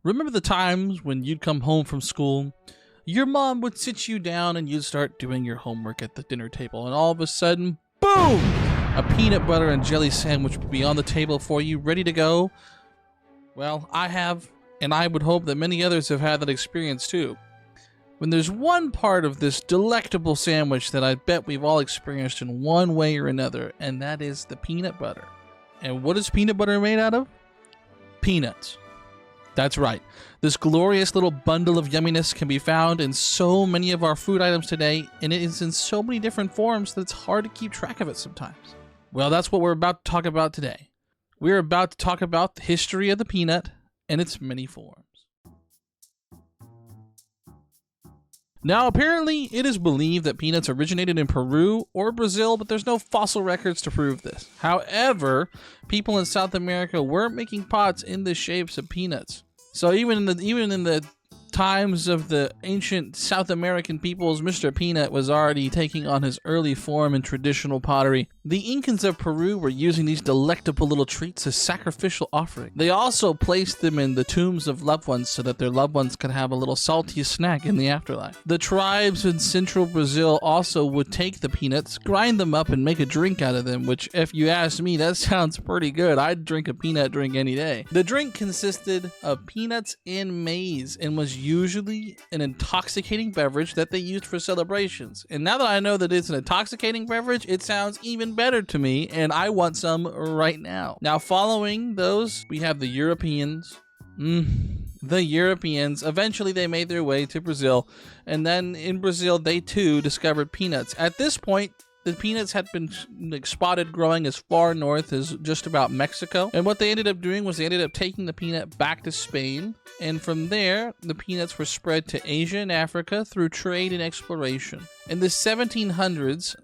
Remember the times when you'd come home from school, your mom would sit you down and you'd start doing your homework at the dinner table, and all of a sudden, boom! A peanut butter and jelly sandwich would be on the table for you, ready to go. Well, I have, and I would hope that many others have had that experience too. When there's one part of this delectable sandwich that I bet we've all experienced in one way or another, and that is the peanut butter. And what is peanut butter made out of? Peanuts. That's right. This glorious little bundle of yumminess can be found in so many of our food items today, and it is in so many different forms that it's hard to keep track of it sometimes. Well, that's what we're about to talk about today. We're about to talk about the history of the peanut and its many forms. Now, apparently, it is believed that peanuts originated in Peru or Brazil, but there's no fossil records to prove this. However, people in South America were making pots in the shapes of peanuts. So even in the times of the ancient South American peoples, Mr. Peanut was already taking on his early form in traditional pottery. The Incans of Peru were using these delectable little treats as sacrificial offerings. They also placed them in the tombs of loved ones so that their loved ones could have a little salty snack in the afterlife. The tribes in central Brazil also would take the peanuts, grind them up, and make a drink out of them, which, if you ask me, that sounds pretty good. I'd drink a peanut drink any day. The drink consisted of peanuts and maize and was usually an intoxicating beverage that they used for celebrations. And now that I know that it's an intoxicating beverage, it sounds even better to me, and I want some right now. Now, following those, we have the Europeans. The Europeans, eventually they made their way to Brazil, and then in Brazil, they too discovered peanuts. At this point, the peanuts had been spotted growing as far north as just about Mexico. And what they ended up doing was they ended up taking the peanut back to Spain. And from there, the peanuts were spread to Asia and Africa through trade and exploration. In the 1700s,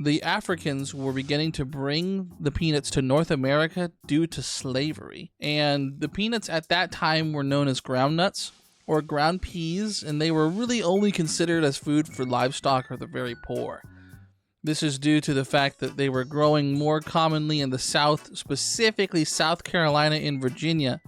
the Africans were beginning to bring the peanuts to North America due to slavery. And the peanuts at that time were known as ground nuts or ground peas, and they were really only considered as food for livestock or the very poor. This is due to the fact that they were growing more commonly in the South, specifically South Carolina and Virginia,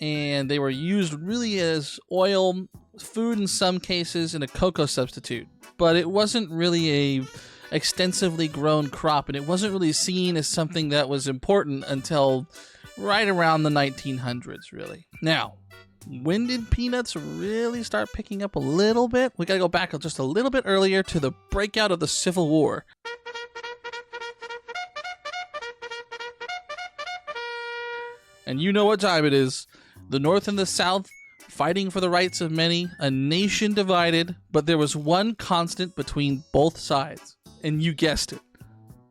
and they were used really as oil, food in some cases, and a cocoa substitute. But it wasn't really a extensively grown crop, and it wasn't really seen as something that was important until right around the 1900s, really. Now, when did peanuts really start picking up a little bit? We gotta go back just a little bit earlier to the breakout of the Civil War. And you know what time it is. The North and the South fighting for the rights of many, a nation divided, but there was one constant between both sides. And you guessed it.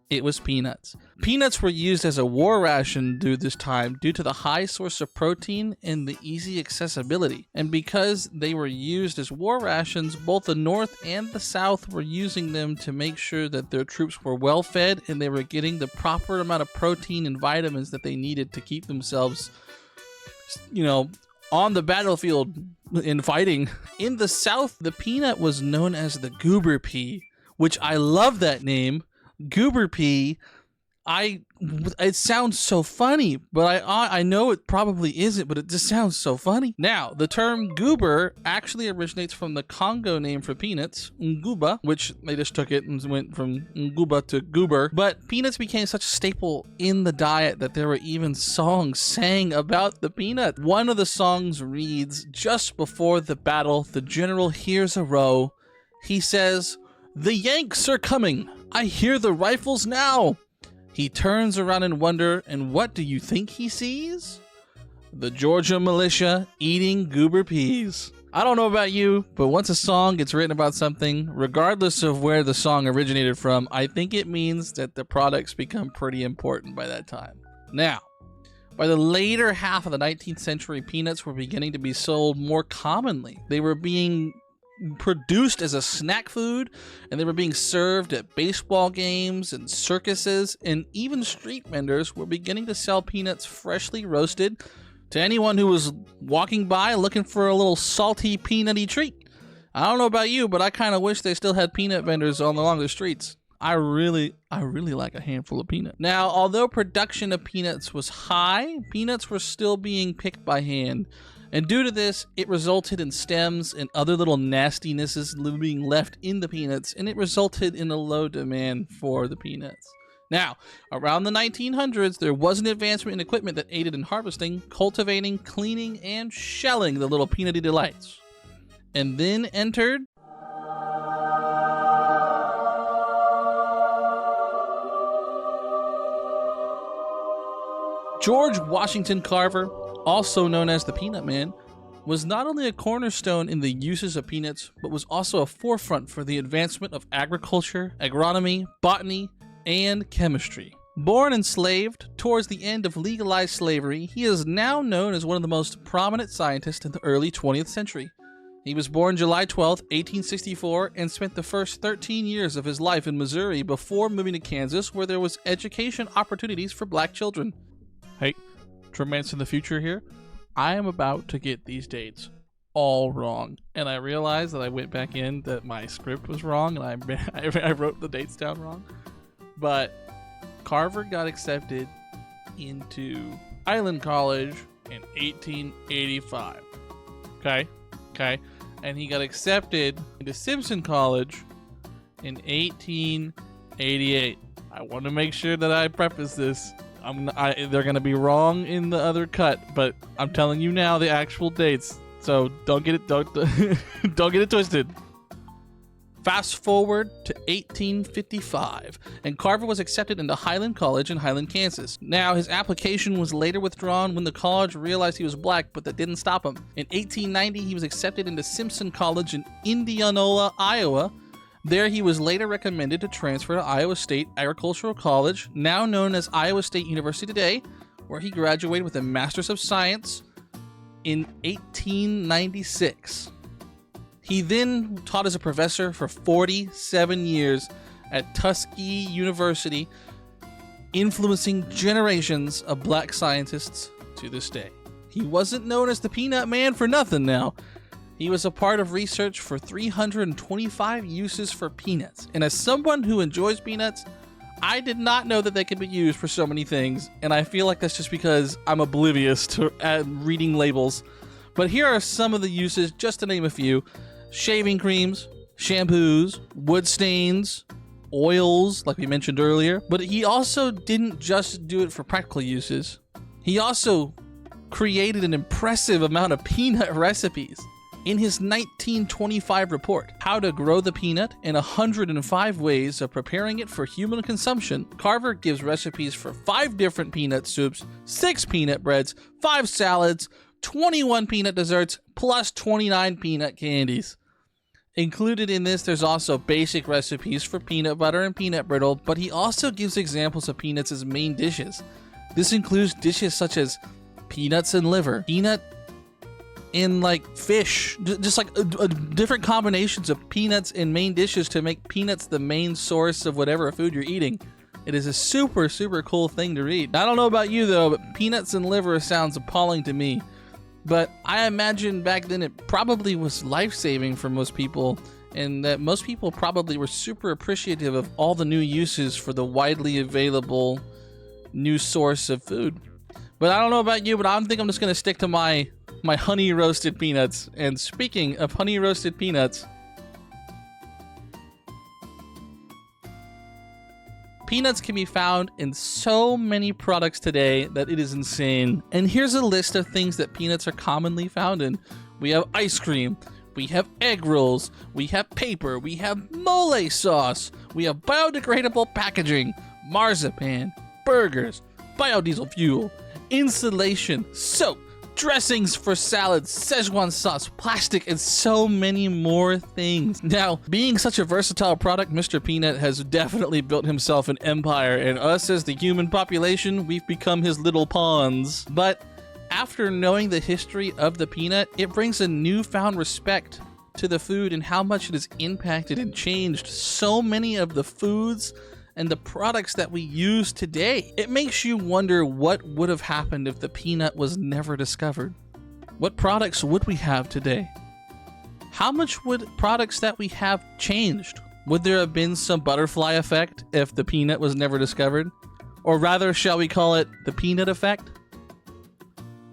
It was peanuts. Peanuts were used as a war ration due this time due to the high source of protein and the easy accessibility. And because they were used as war rations, both the North and the South were using them to make sure that their troops were well fed and they were getting the proper amount of protein and vitamins that they needed to keep themselves, on the battlefield in fighting. In the South, the peanut was known as the goober pea, which I love that name. Goober pea. It sounds so funny, but I know it probably isn't, but it just sounds so funny. Now, the term goober actually originates from the Congo name for peanuts, nguba, which they just took it and went from nguba to goober. But peanuts became such a staple in the diet that there were even songs sang about the peanut. One of the songs reads, "Just before the battle, the general hears a row. He says, 'The Yanks are coming. I hear the rifles now.' He turns around in wonder, and what do you think he sees? The Georgia militia eating goober peas." I don't know about you, but once a song gets written about something, regardless of where the song originated from, I think it means that the products become pretty important by that time. Now, by the later half of the 19th century, peanuts were beginning to be sold more commonly. They were being produced as a snack food, and they were being served at baseball games and circuses, and even street vendors were beginning to sell peanuts freshly roasted to anyone who was walking by looking for a little salty peanutty treat. I don't know about you, but I kind of wish they still had peanut vendors along the streets. I really like a handful of peanut. Now, although production of peanuts was high, peanuts were still being picked by hand. And due to this, it resulted in stems and other little nastinesses being left in the peanuts, and it resulted in a low demand for the peanuts. Now, around the 1900s, there was an advancement in equipment that aided in harvesting, cultivating, cleaning, and shelling the little peanutty delights. And then entered George Washington Carver, also known as the Peanut Man, was not only a cornerstone in the uses of peanuts, but was also a forefront for the advancement of agriculture, agronomy, botany, and chemistry. Born enslaved towards the end of legalized slavery, he is now known as one of the most prominent scientists in the early 20th century. He was born July 12, 1864, and spent the first 13 years of his life in Missouri before moving to Kansas, where there was education opportunities for black children. Hey, Tremance in the future here. I am about to get these dates all wrong, and I realized that I went back in that my script was wrong, and I wrote the dates down wrong. But Carver got accepted into Island College in 1885. Okay, and he got accepted into Simpson College in 1888. I want to make sure that I preface this. They're going to be wrong in the other cut, but I'm telling you now the actual dates, so don't get it twisted. Fast forward to 1855, and Carver was accepted into Highland College in Highland, Kansas. Now, his application was later withdrawn when the college realized he was black, but that didn't stop him. In 1890, he was accepted into Simpson College in Indianola, Iowa. There, he was later recommended to transfer to Iowa State Agricultural College, now known as Iowa State University today, where he graduated with a Master's of Science in 1896. He then taught as a professor for 47 years at Tuskegee University, influencing generations of black scientists to this day. He wasn't known as the Peanut Man for nothing now. He was a part of research for 325 uses for peanuts. And as someone who enjoys peanuts, I did not know that they could be used for so many things. And I feel like that's just because I'm oblivious to reading labels. But here are some of the uses, just to name a few. Shaving creams, shampoos, wood stains, oils, like we mentioned earlier. But he also didn't just do it for practical uses. He also created an impressive amount of peanut recipes. In his 1925 report, How to Grow the Peanut and 105 Ways of Preparing It for Human Consumption, Carver gives recipes for 5 different peanut soups, 6 peanut breads, 5 salads, 21 peanut desserts, plus 29 peanut candies. Included in this, there's also basic recipes for peanut butter and peanut brittle, but he also gives examples of peanuts as main dishes. This includes dishes such as peanuts and liver, peanut in like fish, just like different combinations of peanuts in main dishes to make peanuts the main source of whatever food you're eating. It is a super, super cool thing to read. I don't know about you though, but peanuts and liver sounds appalling to me. But I imagine back then it probably was life-saving for most people, and that most people probably were super appreciative of all the new uses for the widely available new source of food. But I don't know about you, but I think I'm just going to stick to my honey roasted peanuts. And speaking of honey roasted peanuts, peanuts can be found in so many products today that it is insane. And here's a list of things that peanuts are commonly found in. We have ice cream, we have egg rolls, we have paper, we have mole sauce, we have biodegradable packaging, marzipan, burgers, biodiesel fuel, insulation, soap, dressings for salads, Szechuan sauce, plastic, and so many more things. Now, being such a versatile product, Mr. Peanut has definitely built himself an empire, and us as the human population, we've become his little pawns. But after knowing the history of the peanut, it brings a newfound respect to the food and how much it has impacted and changed so many of the foods and the products that we use today. It makes you wonder what would have happened if the peanut was never discovered. What products would we have today? How much would products that we have changed? Would there have been some butterfly effect if the peanut was never discovered? Or rather, shall we call it the peanut effect?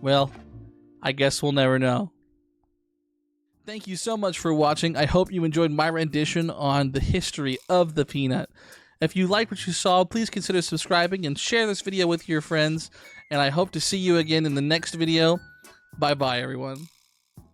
Well, I guess we'll never know. Thank you so much for watching. I hope you enjoyed my rendition on the history of the peanut. If you liked what you saw, please consider subscribing and share this video with your friends. And I hope to see you again in the next video. Bye-bye, everyone.